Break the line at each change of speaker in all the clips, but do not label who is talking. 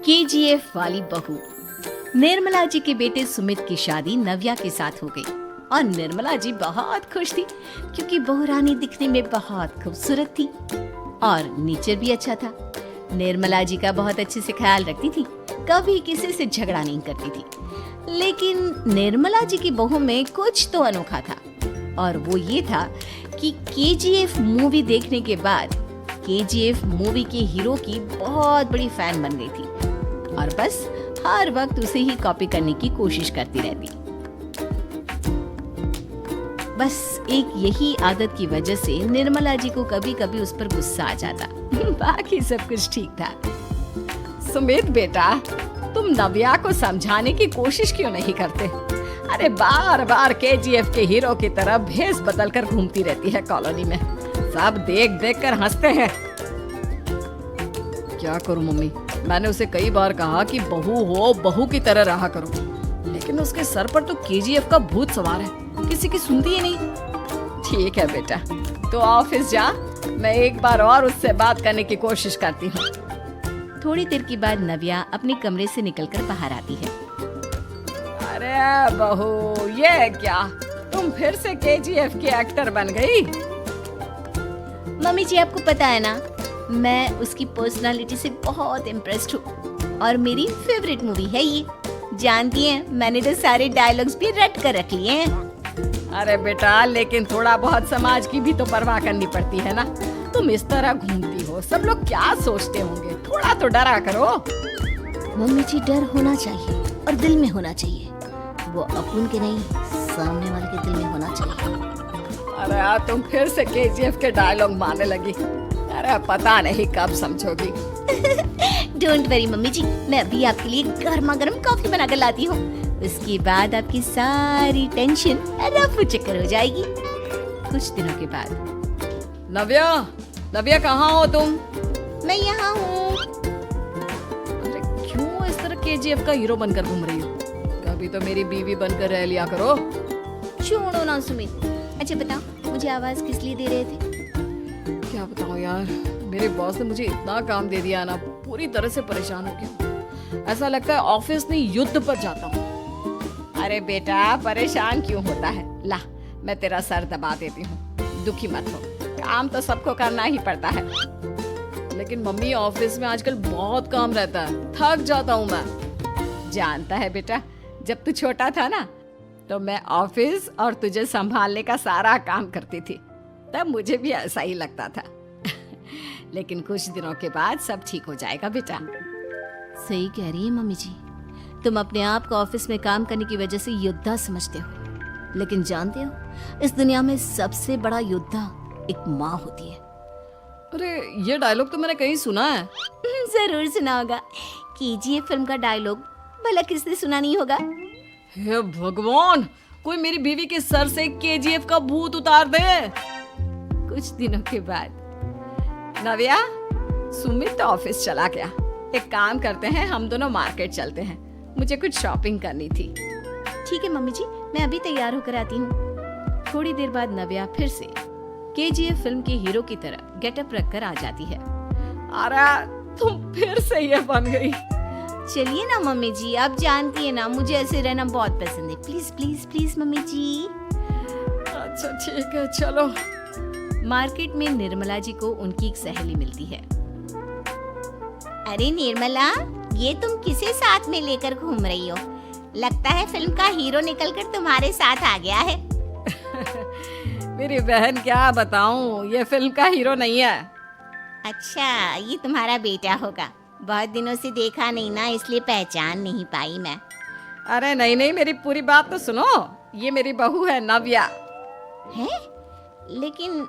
KGF वाली बहू। निर्मला जी के बेटे सुमित की शादी नव्या के साथ हो गई और निर्मला जी बहुत खुश थी क्योंकि बहू रानी दिखने में बहुत खूबसूरत थी और नेचर भी अच्छा था। निर्मला जी का बहुत अच्छे से ख्याल रखती थी, कभी किसी से झगड़ा नहीं करती थी। लेकिन निर्मला जी की बहू में कुछ तो अनोखा था और वो ये था कि केजीएफ मूवी देखने के बाद केजीएफ मूवी के हीरो की बहुत बड़ी फैन बन गई थी और बस हर वक्त उसे ही कॉपी करने की कोशिश करती रहती। बस एक यही आदत की वजह से निर्मला जी को कभी कभी उस पर गुस्सा आ जाता। बाकी सब कुछ ठीक था। सुमित बेटा, तुम नव्या को समझाने की कोशिश क्यों नहीं करते? अरे बार बार केजीएफ के हीरो की तरह भेष बदल कर घूमती रहती है कॉलोनी में, सब देख देख कर हंसते हैं। क्या करूं मम्मी, मैंने उसे कई बार कहा कि बहू हो, बहू की तरह रहा करो, लेकिन उसके सर पर तो केजीएफ का भूत सवार है, किसी की सुनती ही नहीं। ठीक है बेटा, तो ऑफिस जा, मैं एक बार और उससे बात करने की कोशिश करती हूँ। थोड़ी देर के बाद नव्या अपने कमरे से निकलकर बाहर आती है। अरे बहू, ये क्या, तुम फिर से केजीएफ की एक्टर बन गई? मम्मी जी, आपको पता है ना, मैं उसकी पर्सनालिटी से बहुत इम्प्रेस्ड हूँ और मेरी फेवरेट मूवी है ये। जानती हैं, मैंने तो सारे डायलॉग्स भी रट कर रख लिए हैं। अरे बेटा, लेकिन थोड़ा बहुत समाज की भी तो परवाह करनी पड़ती है ना। तुम इस तरह घूमती हो, सब लोग क्या सोचते होंगे, थोड़ा तो डरा करो। मम्मी जी, डर होना चाहिए और दिल में होना चाहिए, वो अपन के नहीं, सामने वाले के दिल में होना चाहिए। अरे यार, तुम फिर से केजीएफ के डायलॉग मारने लगी। अरे पता नहीं कब समझोगी। डोंट वरी मम्मी जी, मैं अभी आपके लिए गर्मा गर्म कॉफी बना कर लाती हूँ, उसके बाद आपकी सारी टेंशन रफू चक्कर हो जाएगी। कुछ दिनों के बाद। नव्या, नव्या कहाँ हो तुम? मैं यहाँ हूँ। अरे क्यों इस तरह केजीएफ का हीरो बनकर घूम रही हो? कभी तो मेरी बीवी बनकर रह लिया करो। छोड़ो ना सुमित। अच्छा बताओ, मुझे आवाज किस लिए दे रहे थे? क्या बताऊँ यार, मेरे बॉस ने मुझे इतना काम दे दिया ना, पूरी तरह से परेशान हो गया। ऐसा लगता है ऑफिस नहीं युद्ध पर जाता हूँ। अरे बेटा, परेशान क्यों होता है? ला, मैं तेरा सर दबा देती हूँ, दुखी मत हो, काम तो सबको करना ही पड़ता है। लेकिन मम्मी, ऑफिस में आजकल बहुत काम रहता है, थक जाता हूँ मैं। जानता है बेटा, जब तू छोटा था ना, तो मैं ऑफिस और तुझे संभालने का सारा काम करती थी, तब मुझे भी ऐसा ही लगता था। लेकिन कुछ दिनों के बाद सब ठीक हो जाएगा बेटा। सही कह रही है मम्मी जी, तुम अपने आप को ऑफिस में काम करने की वजह से योद्धा समझते हो, लेकिन जानते हो, इस दुनिया में सबसे बड़ा योद्धा एक माँ होती है। अरे ये डायलॉग तो मैंने कहीं सुना है। जरूर सुना होगा, केजीएफ फिल्म का डायलॉग, भला किसने सुना नहीं होगा? हे भगवान, कोई मेरी बीवी के सर से केजीएफ का भूत उतार दे। कुछ दिनों के बाद। नव्या, सुमित तो ऑफिस चला गया, एक काम करते हैं, हम दोनों मार्केट चलते हैं, मुझे कुछ शॉपिंग करनी थी। ठीक है मम्मी जी, मैं अभी तैयार होकर आती हूँ। थोड़ी देर बाद नव्या फिर से केजीएफ फिल्म के हीरो की तरह गेटअप रखकर आ जाती है। अरे तुम फिर से ये बन गई। चलिए ना मम्मी जी, आप जानती है ना, मुझे ऐसे रहना बहुत पसंद है। प्लीज प्लीज प्लीज मम्मी जी। अच्छा ठीक है, चलो। मार्केट में निर्मला जी को उनकी एक सहेली मिलती है। अरे निर्मला, ये तुम किसे साथ में लेकर घूम रही हो? लगता है फिल्म का हीरो निकलकर तुम्हारे साथ आ गया है। मेरी बहन, क्या बताऊं, ये फिल्म का हीरो नहीं है। अच्छा, ये तुम्हारा बेटा होगा, बहुत दिनों से देखा नहीं ना, इसलिए पहचान नहीं पाई मैं। अरे नहीं नहीं, मेरी पूरी बात तो सुनो, ये मेरी बहू है नव्या। है? लेकिन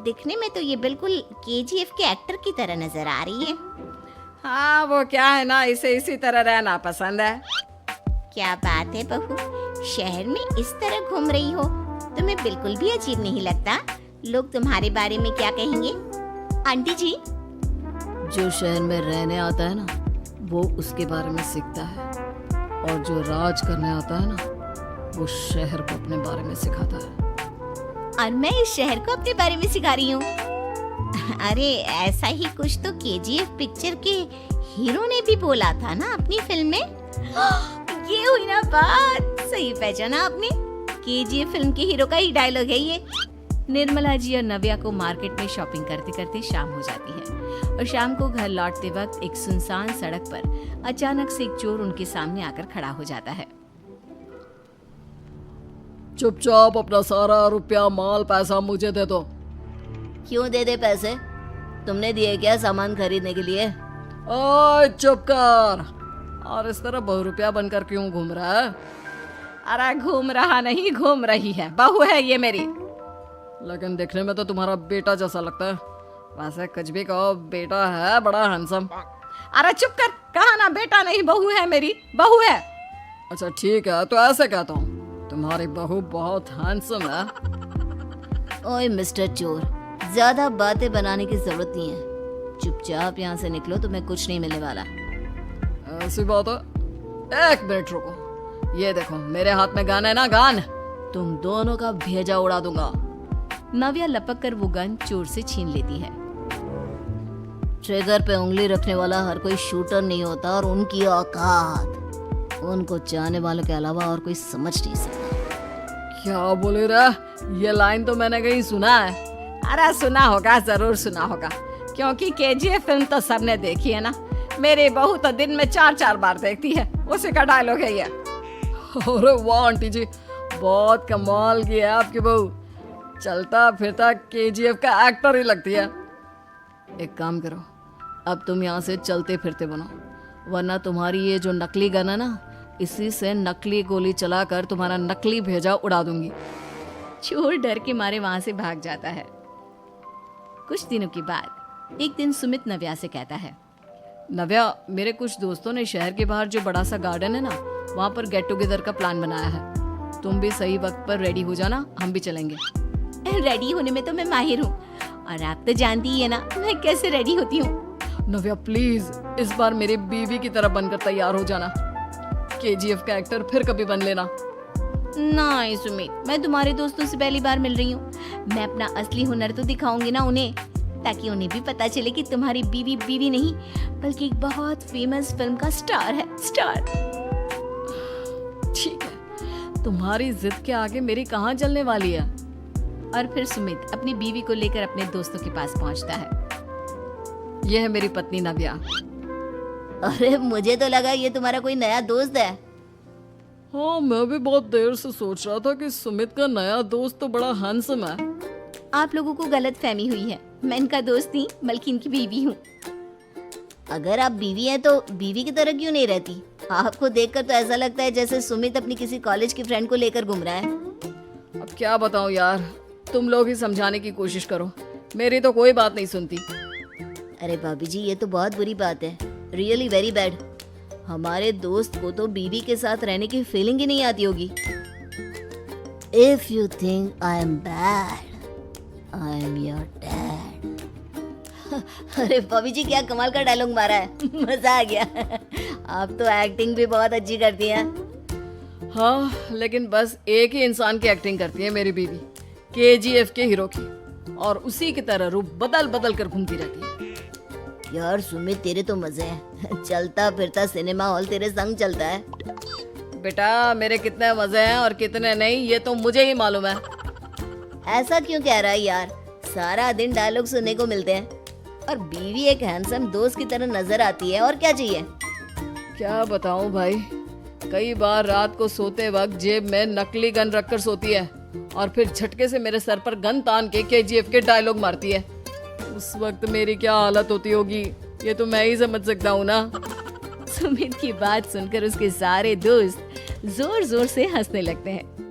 दिखने में तो ये बिल्कुल केजीएफ के एक्टर की तरह नजर आ रही है। हाँ, वो क्या है ना, इसे इसी तरह रहना पसंद है। क्या बात है बहू, शहर में इस तरह घूम रही हो, तुम्हें बिल्कुल भी अजीब नहीं लगता? लोग तुम्हारे बारे में क्या कहेंगे? आंटी जी, जो शहर में रहने आता है ना, वो उसके बारे में सीखता है, और जो राज करने आता है ना, वो शहर को अपने बारे में सिखाता है। और मैं इस शहर को अपने बारे में सिखा रही हूँ। अरे ऐसा ही कुछ तो केजीएफ पिक्चर के हीरो ने भी बोला था ना अपनी फिल्म में। ये हुई ना बात, सही पहचाना आपने। केजीएफ फिल्म के हीरो का ही डायलॉग है ये। निर्मला जी और नव्या को मार्केट में शॉपिंग करते करते शाम हो जाती है और शाम को घर लौटते वक्त एक सुनसान सड़क पर अचानक से एक चोर उनके सामने आकर खड़ा हो जाता है।
चुपचाप अपना सारा रुपया माल पैसा मुझे दे दो।
क्यों दे दे पैसे? तुमने दिए क्या सामान खरीदने के लिए?
ओए चुप कर। और इस तरह बहुरुपया बनकर क्यों घूम रहा है?
अरे घूम रहा नहीं, घूम रही है, बहू है ये मेरी।
लेकिन देखने में तो तुम्हारा बेटा जैसा लगता है। वैसे कुछ भी कहो, बेटा है बड़ा हैंडसम।
अरे चुप कर, कहा ना बेटा नहीं बहू है मेरी, बहू है।
अच्छा ठीक है, तो ऐसे कहता हूँ, तुम्हारी बहू बहुत हैंडसम है।
ओए मिस्टर चोर, ज्यादा बातें बनाने की जरूरत नहीं है। चुपचाप यहाँ से निकलो, तुम्हें कुछ नहीं मिलने वाला।
ऐसी बात है। एक मिनट रुको, ये देखो मेरे हाथ में गन है ना, गन। तुम दोनों का भेजा उड़ा दूंगा।
नव्या लपक कर वो गन चोर से छीन लेती है। ट्रिगर पे उंगली रखने वाला हर कोई शूटर नहीं होता और उनकी औकात उनको चाहने वालों के अलावा और कोई समझ नहीं सकता।
क्या बोले रे? ये लाइन तो मैंने कहीं सुना है।
अरे सुना होगा, जरूर सुना होगा, क्योंकि केजीएफ फिल्म तो सबने देखी है ना। मेरी बहू तो दिन में 4-4 बार देखती है, उसी का डायलॉग है ये।
अरे वाह आंटी जी, बहुत कमाल की है आपकी बहू। चलता फिरता केजीएफ का एक्टर ही लगती है। एक काम करो, अब तुम यहाँ से चलते फिरते बनो, वरना तुम्हारी ये जो नकली गन है ना, इसी से नकली गोली चलाकर तुम्हारा नकली भेजा उड़ा दूंगी।
चोर डर के मारे वहां से भाग जाता है। कुछ दिनों के बाद एक दिन सुमित नव्या से कहता है,
नव्या, मेरे कुछ दोस्तों ने शहर के बाहर जो बड़ा सा गार्डन है ना, वहाँ पर गेट टुगेदर का प्लान बनाया है। तुम भी सही वक्त पर रेडी हो जाना, हम भी चलेंगे।
रेडी होने में तो मैं माहिर हूँ, और आप तो जानती ही है ना मैं कैसे रेडी होती हूँ।
नव्या प्लीज, इस बार मेरी बीवी की तरह बनकर तैयार हो जाना। केजीएफ का एक्टर फिर कभी बन लेना।
नहीं सुमित, मैं तुम्हारे दोस्तों से पहली बार मिल रही हूँ। मैं अपना असली हुनर तो दिखाऊंगी ना उन्हें, ताकि उन्हें भी पता चले कि तुम्हारी बीवी बीवी नहीं बल्कि एक बहुत फेमस फिल्म का स्टार है, स्टार।
ठीक है, तुम्हारी जिद के आगे मेरी कहाँ चलने वाली है।
और फिर सुमित अपनी बीवी को लेकर अपने दोस्तों के पास पहुंचता है।
यह है मेरी पत्नी नव्या।
अरे मुझे तो लगा ये तुम्हारा कोई नया दोस्त है।
हाँ, मैं भी बहुत देर से सोच रहा था कि सुमित का नया दोस्त तो बड़ा हैंडसम है।
आप लोगों को गलत फहमी हुई है, मैं इनका दोस्त नहीं बल्कि इनकी बीवी हूँ। अगर आप बीवी हैं तो बीवी की तरह क्यों नहीं रहती? आपको देखकर तो ऐसा लगता है जैसे सुमित अपनी किसी कॉलेज की फ्रेंड को लेकर घूम रहा है।
अब क्या बताऊं यार, तुम लोग ही समझाने की कोशिश करो, मेरी तो कोई बात नहीं सुनती।
अरे भाभी जी, ये तो बहुत बुरी बात है, रियली वेरी बैड। हमारे दोस्त को तो बीवी के साथ रहने की फीलिंग ही नहीं आती होगी। If you think I am bad, I am your dad. अरे भाभी जी, क्या कमाल का डायलॉग मारा है, मजा आ गया। आप तो एक्टिंग भी बहुत अच्छी करती हैं।
हाँ, लेकिन बस एक ही इंसान की एक्टिंग करती है मेरी बीवी, केजीएफ के हीरो की, और उसी की तरह रूप बदल बदल कर घूमती रहती है।
यार सुमित, तेरे तो मजे हैं, चलता फिरता सिनेमा हॉल तेरे संग चलता है।
बेटा, मेरे कितने मजे हैं और कितने नहीं ये तो मुझे ही मालूम है।
ऐसा क्यों कह रहा है यार, सारा दिन डायलॉग सुनने को मिलते हैं और बीवी एक हैंडसम दोस्त की तरह नजर आती है, और क्या चाहिए।
क्या बताऊं भाई, कई बार रात को सोते वक्त जेब में नकली गन रखकर सोती है और फिर झटके से मेरे सर पर गन तान के केजीएफ के डायलॉग मारती है। उस वक्त मेरी क्या हालत होती होगी ये तो मैं ही समझ सकता हूँ ना।
सुमित की बात सुनकर उसके सारे दोस्त जोर जोर से हंसने लगते हैं।